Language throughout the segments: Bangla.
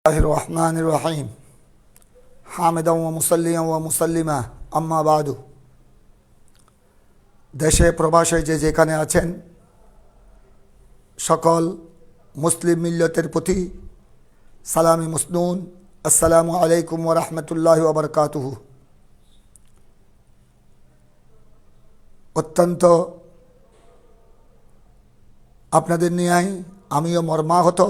रहीम हामिदा व मुसल्लिया व मुसल्लिमा अम्मा बादु देशे प्रवासे जे जेखाने आছেন सकल मुस्लिम मिल्लतेर प्रति सालामी मुस्नून अस्सलामु आलैकुम व रहमतुल्लाहि व बरकातुहु। अत्यंत आपनादेर निये आमिও मर्माहत।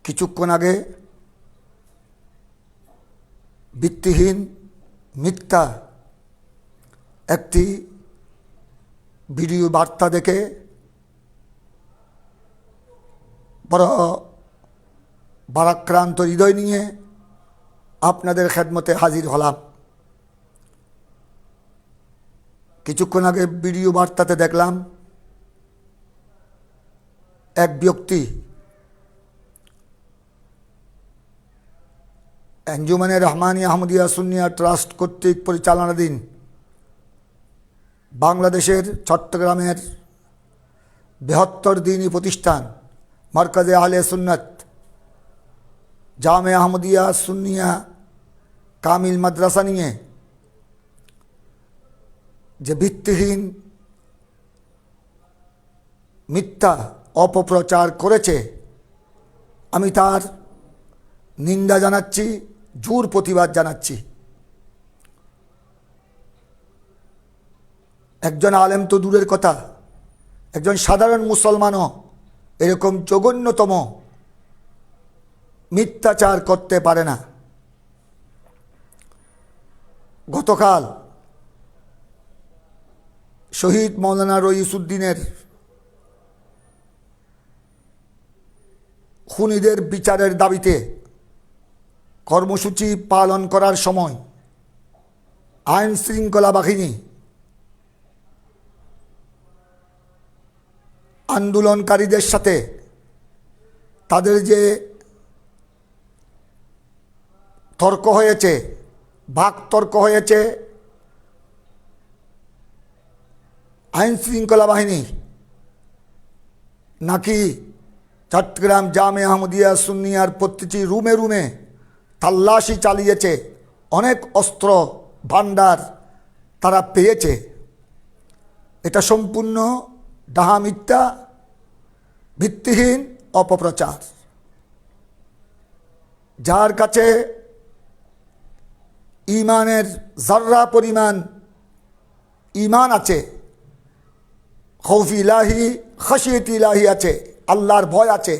কিছুক্ষণ আগে ভিত্তিহীন মিথ্যা একটি ভিডিও বার্তা দেখে বড় ভারাক্রান্ত হৃদয় নিয়ে আপনাদের খেদমতে হাজির হলাম। কিছুক্ষণ আগে ভিডিও বার্তাতে দেখলাম এক ব্যক্তি अंजुमने रहमानी आहमदिया सुन्निया ट्रास्ट कर्तृक परिचालनाधीन बांग्लादेशेर चट्टग्रामेर बृहत्तर दीनी प्रतिष्ठान मरकजे आहले सुन्नत जामे आहमदिया सुन्निया कामिल मद्रासा निये जे भित्तिहीन मिथ्या अपप्रचार करेছে आमी तार निंदा जानाচ্ছি जोर प्रतिबाद जानाচ্ছি। एकजन आलेम तो दूरेर कथा एकजन साधारण मुसलमानও एरकम जघन्यतम मिथ्याचार करते पारे ना। गतकाल शहीद मौलाना रईसुद्दीनेर খুনিদের বিচারের দাবিতে কর্মসূচি পালন করার সময় আইন শৃঙ্খলা বাহিনী আন্দোলনকারীদের সাথে তাদের যে তর্ক হয়েছে বাকতর্ক হয়েছে আইন শৃঙ্খলা বাহিনী নাকি चट्टग्राम जामे आहमदिया सुन्नियार प्रति रूमे रूमे तल्लाशी चालिয়েছে अनेक अस्त्र भाण्डार तारा पेয়েছে। এটা সম্পূর্ণ ডাহা মিথ্যা ভিত্তিহীন অপপ্রচার। যার কাছে ঈমানের যাররা পরিমাণ ঈমান আছে খৌফ ইলাহি খাশিয়াত ইলাহি আছে আল্লাহর ভয় আছে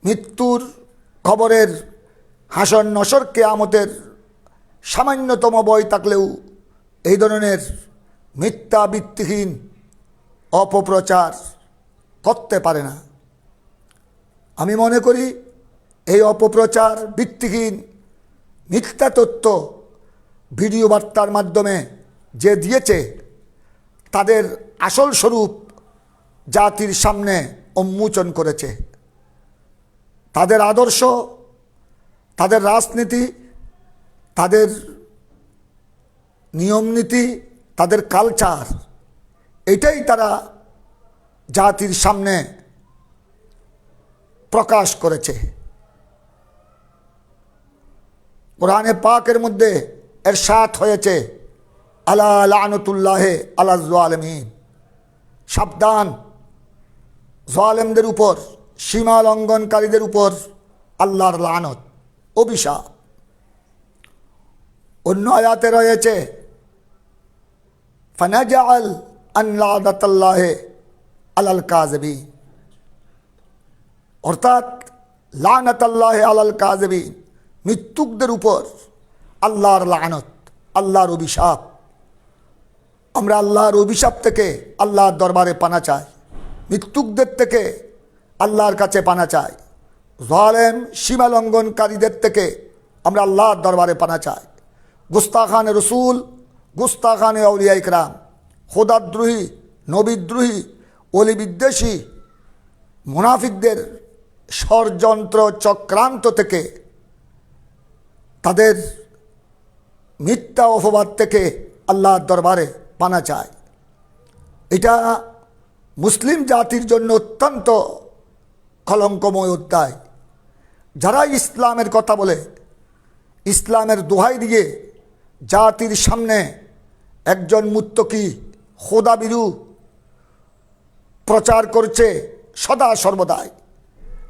মৃত্যুর খবরের হাসর নসর কিয়ামতের সামান্যতম ভয় থাকলেও এই ধরনের মিথ্যা ভিত্তিহীন অপপ্রচার করতে পারে না। আমি মনে করি এই অপপ্রচার ভিত্তিহীন মিথ্যা তথ্য ভিডিও বার্তার মাধ্যমে যে দিয়েছে তাদের আসল স্বরূপ জাতির সামনে উন্মোচন করেছে। তাদের আদর্শ তাদের রাজনীতি তাদের নিয়মনীতি তাদের কালচার এটাই তারা জাতির সামনে প্রকাশ করেছে। কোরআনে পাকের মধ্যে ইরশাদ হয়েছে আলা লানাতুল্লাহি আলা যালিমিন সাবধান জালেমদের উপর সীমা লঙ্ঘনকারীদের উপর আল্লাহর লানত অভিশাপ। অন্য আয়াতে রয়েছে ফানাজআল আন লানাতাল্লাহি আলাল কাযিবিন অর্থাৎ লানাতাল্লাহি আলাল কাযিবিন মিথ্যুকদের উপর আল্লাহর লানত আল্লাহর অভিশাপ। আমরা আল্লাহর অভিশাপ থেকে আল্লাহর দরবারে পানা চাই মৃত্যুকদের থেকে আল্লাহর কাছে পানা চাই জালেম সীমা লঙ্ঘনকারীদের থেকে আমরা আল্লাহর দরবারে পানা চাই। গুস্তাখানে রসুল গুস্তাখানে আউলিয়া ইকরাম খোদাদ্রোহী নবীদ্রোহী অলি বিদ্বেষী মুনাফিকদের ষড়যন্ত্র চক্রান্ত থেকে তাদের মিথ্যা অপবাদ থেকে আল্লাহর দরবারে পানা চাই। এটা মুসলিম জাতির জন্য অত্যন্ত কলঙ্কময় অধ্যায়। যারা ইসলামের কথা বলে, ইসলামের দোহাই দিয়ে জাতির সামনে একজন মুত্তকি খোদাবিরু প্রচার করছে সদা সর্বদাই,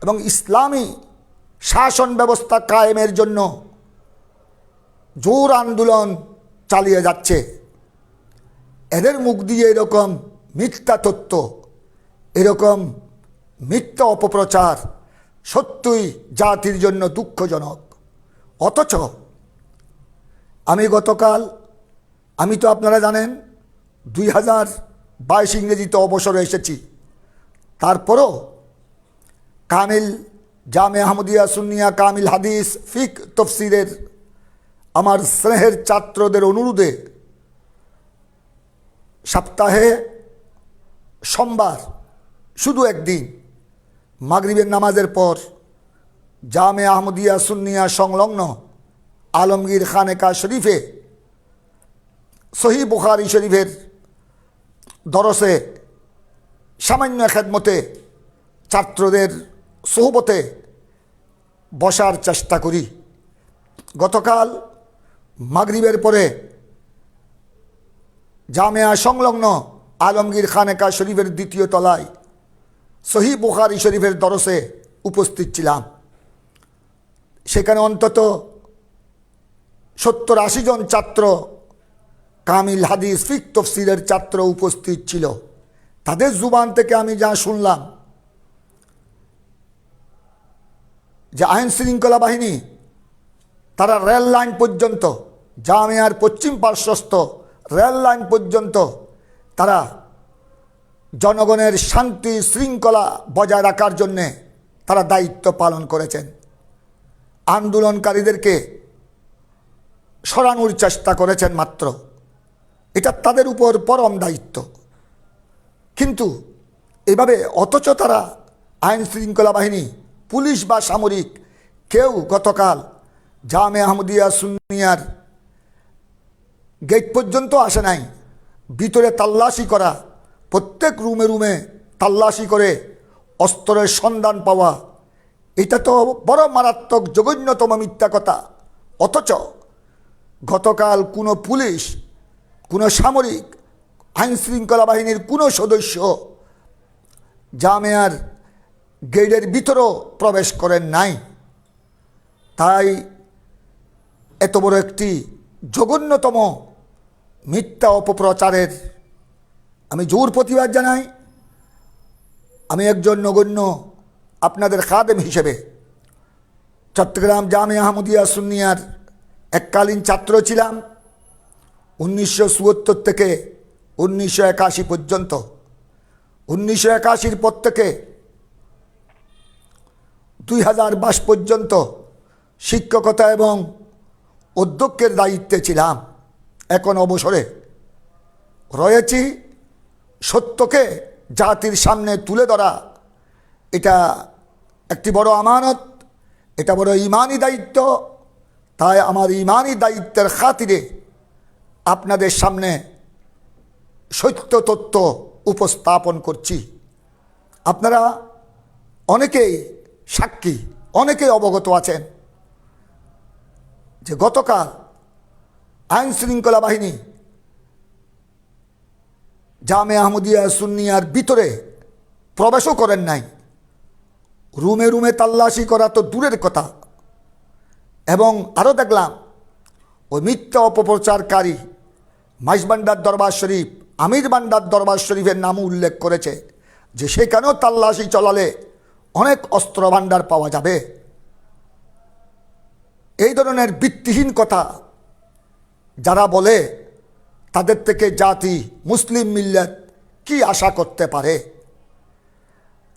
এবং ইসলামী শাসন ব্যবস্থা কায়েমের জন্য জোর আন্দোলন চালিয়ে যাচ্ছে, এদের মুখ দিয়ে এরকম মিথ্যা তথ্য, এরকম মিথ্যা অপপ্রচার সত্যই জাতির জন্য দুঃখজনক। অথচ আমি তো আপনারা জানেন 2022 ইংরেজিতে অবসরে এসেছি, তারপরও কামিল জামে আহমদিয়া সুন্নিয়া কামিল হাদিস ফিক তফসিরের আমার স্নেহের ছাত্রদের অনুরোধে সপ্তাহে সোমবার শুধু একদিন মাগরিবের নামাজের পর জামে আহমদিয়া সুন্নিয়া সংলগ্ন আলমগীর খানেকা শরীফে সহিহ বুখারী শরীফের দরসে সামান্য খেদমতে ছাত্রদের সোহবতে বসার চেষ্টা করি। গতকাল মাগরিবের পরে জামেয়া সংলগ্ন আলমগীর খানেকা শরীফের দ্বিতীয় তলায় সহিহ বুখারী শরীফের দরসে উপস্থিত ছিলাম। সেখানে অন্তত 70-80 জন ছাত্র, কামিল হাদিস ফিক তফসিরের ছাত্র উপস্থিত ছিল। তাদের জুবান থেকে আমি যা শুনলাম যে আইন শৃঙ্খলা বাহিনী তারা রেল লাইন পর্যন্ত, জামিয়ার পশ্চিম পার্শ্বস্থ রেল লাইন পর্যন্ত তারা জনগণের শান্তি শৃঙ্খলা বজায় রাখার জন্যে তারা দায়িত্ব পালন করেছেন। আন্দোলনকারীদেরকে সরানোর চেষ্টা করেছেন মাত্র, এটা তাদের উপর পরম দায়িত্ব। কিন্তু এভাবে অথচ তারা আইন শৃঙ্খলা বাহিনী, পুলিশ বা সামরিক কেউ গতকাল জামে আহমদিয়া সুন্নিয়ার গেট পর্যন্ত আসে নাই। ভিতরে তাল্লাশি করা, প্রত্যেক রুমে রুমে তাল্লাশি করে অস্ত্রের সন্ধান পাওয়া, এটা তো বড় মারাত্মক জঘন্যতম মিথ্যা কথা। অথচ গতকাল কোনো পুলিশ, কোনো সামরিক, আইন শৃঙ্খলা বাহিনীর কোনো সদস্য জামেয়ার গেটের ভিতরেও প্রবেশ করেন নাই। তাই এত বড় একটি জঘন্যতম মিথ্যা অপপ্রচারের আমি জোর প্রতিবাদ জানাই। আমি একজন নগণ্য আপনাদের খাদেম হিসেবে চট্টগ্রাম জামে আহমদিয়া সুন্নিয়ার এককালীন ছাত্র ছিলাম 1974 থেকে 1981 পর্যন্ত। 1981 পর থেকে 2022 পর্যন্ত শিক্ষকতা এবং অধ্যক্ষের দায়িত্বে ছিলাম। এখন অবসরে রয়েছি। সত্যকে জাতির সামনে তুলে ধরা এটা একটি বড় আমানত, এটা বড় ইমানি দায়িত্ব। তাই আমার ইমানি দায়িত্বের খাতিরে আপনাদের সামনে সত্য তথ্য উপস্থাপন করছি। আপনারা অনেকেই সাক্ষী, অনেকেই অবগত আছেন যে গতকাল আইন শৃঙ্খলা বাহিনী জামে আহমদিয়া সুন্নিয়ার ভিতরে প্রবেশও করেন নাই। রুমে রুমে তাল্লাশি করা তো দূরের কথা। এবং আরও দেখলাম ওই মিথ্যা অপপ্রচারকারী মাইজবান্ডার দরবার শরীফ, আমির বান্ডার দরবার শরীফের নামও উল্লেখ করেছে যে সেখানেও তাল্লাশি চলালে অনেক অস্ত্র ভাণ্ডার পাওয়া যাবে। এই ধরনের ভিত্তিহীন কথা যারা বলে তাদের থেকে জাতি, মুসলিম মিল্লাত কি আশা করতে পারে?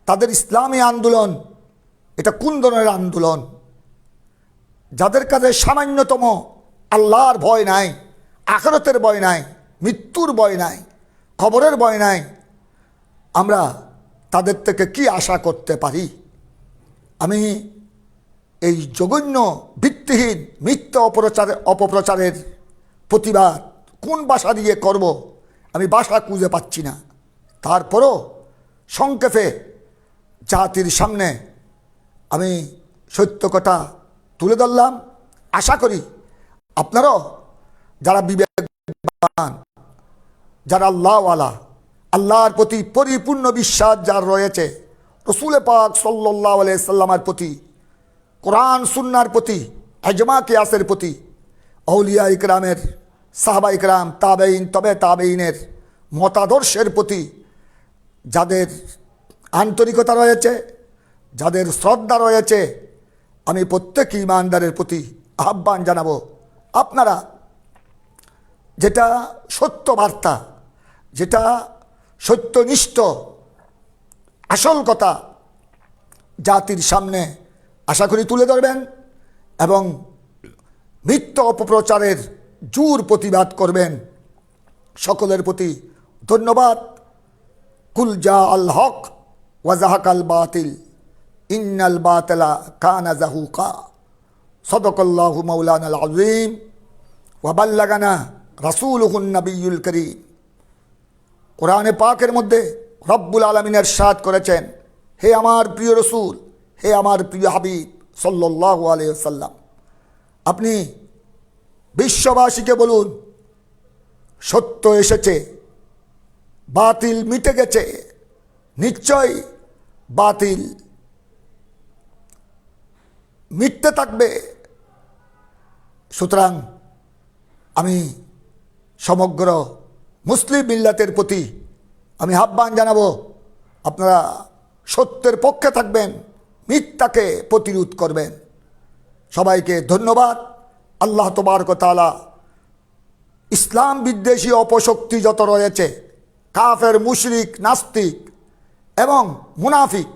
তাদের ইসলামী আন্দোলন এটা কোন ধরনের আন্দোলন? যাদের কাছে সামান্যতম আল্লাহর ভয় নাই, আখিরাতের ভয় নাই, মৃত্যুর ভয় নাই, কবরের ভয় নাই, আমরা তাদের থেকে কি আশা করতে পারি? আমি এই জঘন্য ভিত্তিহীন মিথ্যা অপপ্রচারের প্রতিবাদ কোন ভাষা দিয়ে করব আমি ভাষা খুঁজে পাচ্ছি না। তারপরও সংক্ষেপে জাতির সামনে আমি সত্য কথা তুলে ধরলাম। আশা করি আপনারাও যারা বিবেকবান, যারা আল্লাহওয়ালা, আল্লাহর প্রতি পরিপূর্ণ বিশ্বাস যার রয়েছে, রসুল পাক সাল্লাল্লাহু আলাইহি সাল্লামের প্রতি, কোরআন সুন্নাহর প্রতি, ইজমা কিয়াসের প্রতি, আউলিয়া ইকরামের, সাহাবা ইকরাম, তাবেঈন, তবে তাবেঈনের মতাদর্শের প্রতি যাদের আন্তরিকতা রয়েছে, যাদের শ্রদ্ধা রয়েছে, আমি প্রত্যেক ইমানদারের প্রতি আহ্বান জানাবো, আপনারা যেটা সত্য বার্তা, যেটা সত্যনিষ্ঠ আসল কথা জাতির সামনে আশা করি তুলে ধরবেন এবং মিথ্যা অপপ্রচারের জোর প্রতিবাদ করবেন। সকলের প্রতি ধন্যবাদ। কুল জা আল হক ওয়াজাহাকাল বাতিল ইন্নাল বাতিলা কানা যাহুকা। সাদাকাল্লাহু মাওলানাল আযীম ওয়া বাল্লাগানা রাসূলুহুন নবিয়্যুল করিম। কোরআনে পাকের মধ্যে রব্বুল আলামিন ইরশাদ করেছেন, হে আমার প্রিয় রসুল, হে আমার প্রিয় হাবিব সাল্লাল্লাহু আলাইহি ওয়াসাল্লাম, আপনি বিশ্ববাসীকে বলুন, সত্য এসেছে, বাতিল মিটে গেছে, নিশ্চয় বাতিল মিটতে থাকবে। সুতরাং আমি সমগ্র মুসলিম মিল্লাতের প্রতি আমি আহ্বান জানাবো, আপনারা সত্যের পক্ষে থাকবেন, মিথ্যাকে প্রতিরোধ করবেন। সবাইকে ধন্যবাদ। আল্লাহ তবারক ওয়া তাআলা ইসলাম বিদ্বেষী অপশক্তি যত রয়েছে, কাফের, মুশরিক, নাস্তিক এবং মুনাফিক,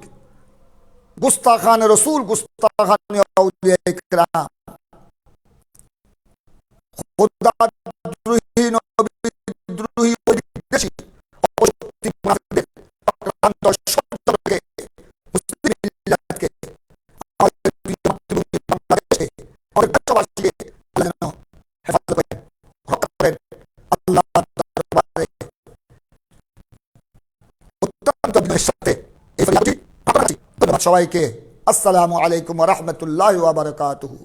গুস্তাখান রসুল, গুস্তাখান আউলিয়া ইকরাম, খোদাদ্রোহী, নবীদ্রোহী, বিদ্বেষী অপশক্তি মুনাফিকদের আক্রান্ত সত্যকে মুসলিম মিল্লাতকে, আমাদের প্রিয় মাতৃভূমি বাংলাদেশে, আমাদের দেশবাসীকে আল্লাহ যেন হেফাজত করেন, রক্ষা করেন। আল্লাহ দরবারে অত্যন্ত বিনয়ের সাথে এই ফরিয়াদ করছি। ধন্যবাদ সবাইকে। আসসালামু আলাইকুম ওয়া রাহমাতুল্লাহি ওয়া বারাকাতুহু।